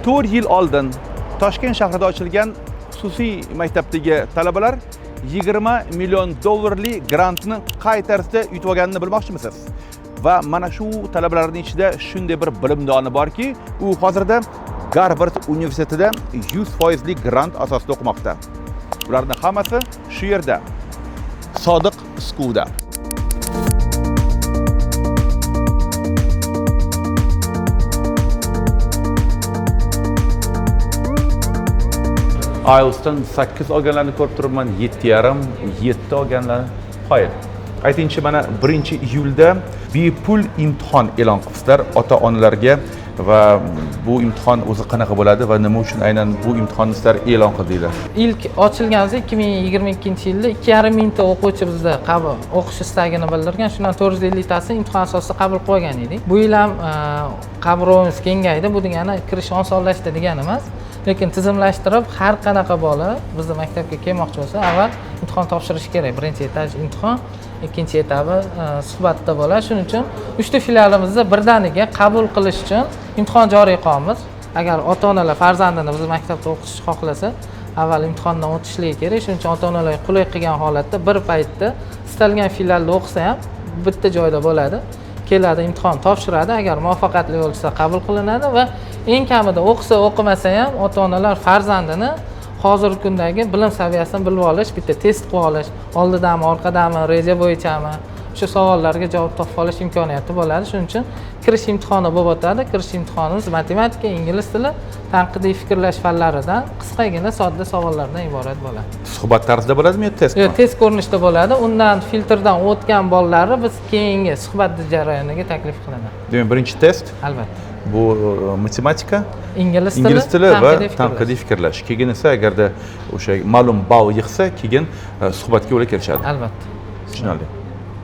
4 yil oldin Toshkent shahrida ochilgan xususiy maktabdagi talabalar 20 million dollarlik grantni qay tarzda yutib olganini bilmoqchimisiz? Va mana shu talabalarning ichida shunday bir bilimdoni borki, u hozirda Garvard universitetida 100% grant asosida o'qimoqda. Ularning hammasi shu yerda, Sodiq School'da. IELTS'dan 8 olganlarni ko'rib turibman, 7,5, 7 olganlar. Qoyil. Aytingchi, mana 1-iyulda bepul imtihon e'lon qilibsizlar ota-onalarga va bu imtihon o'zi qanaqa bo'ladi va nima uchun aynan bu imtihonni sizlar e'lon qildinglar? İlk ochilganida 2022-yilda 2,5 mingta o'quvchi bizda qabul o'qish istagini bildirgan. Shundan 450 tasi imtihon asosida qabul qilgan edik. Bu yil ham qabulimiz kengaydi. Bu degani kirish osonlashdi degani emas. Lekin tizimlashtirib har qanaqa bola bizning maktabga kelmoqchi bo'lsa, avval imtihon topshirish kerak. Birinchi etaj imtihon, ikkinchi etabi suhbatda bo'ladi. Shuning uchun 3 ta filialimizda birdaniga qabul qilish uchun imtihon joriy qilamiz. Agar ota-onalar farzandini bizning maktabda o'qitishni xohlasa, avval imtihondan o'tishligi kerak. Shuning uchun ota-onalar qulay qilgan holatda bir paytda istalgan filialda o'qisa ham bitta joyda bo'ladi. Keladi, imtihon topshiradi. Agar muvaffaqiyatli bo'lsa qabul qilinadi va eng kamida o'qisa o'qimasa ham ota-onalar farzandini hozirgi kundagi bilim saviyasini bilib olish, bitta test qilib olish, oldidami, orqadami, reja bo'yichami, o'sha savollarga javob topib olish imkoniyati bo'ladi. Shuning uchun kirish imtihoni bo'lib o'tadi. Kirish imtihonimiz matematika, ingliz tili, tanqidiy fikrlash fanlaridan qisqagina sodda savollardan iborat bo'ladi. Suhbat tarzida bo'ladimi yo test? Yo'q, test ko'rinishida bo'ladi. Undan filtrdan o'tgan bolalarni biz keyingi suhbat jarayoniga taklif qilinadi. Demak, birinchi test Albatta. bu matematika, Ingliz tili va tanqidiy fikrlash. Keyin esa agarda o'sha ma'lum ball yig'sa, keyin suhbatga ular kelishadi. Albatta. Tushunarli.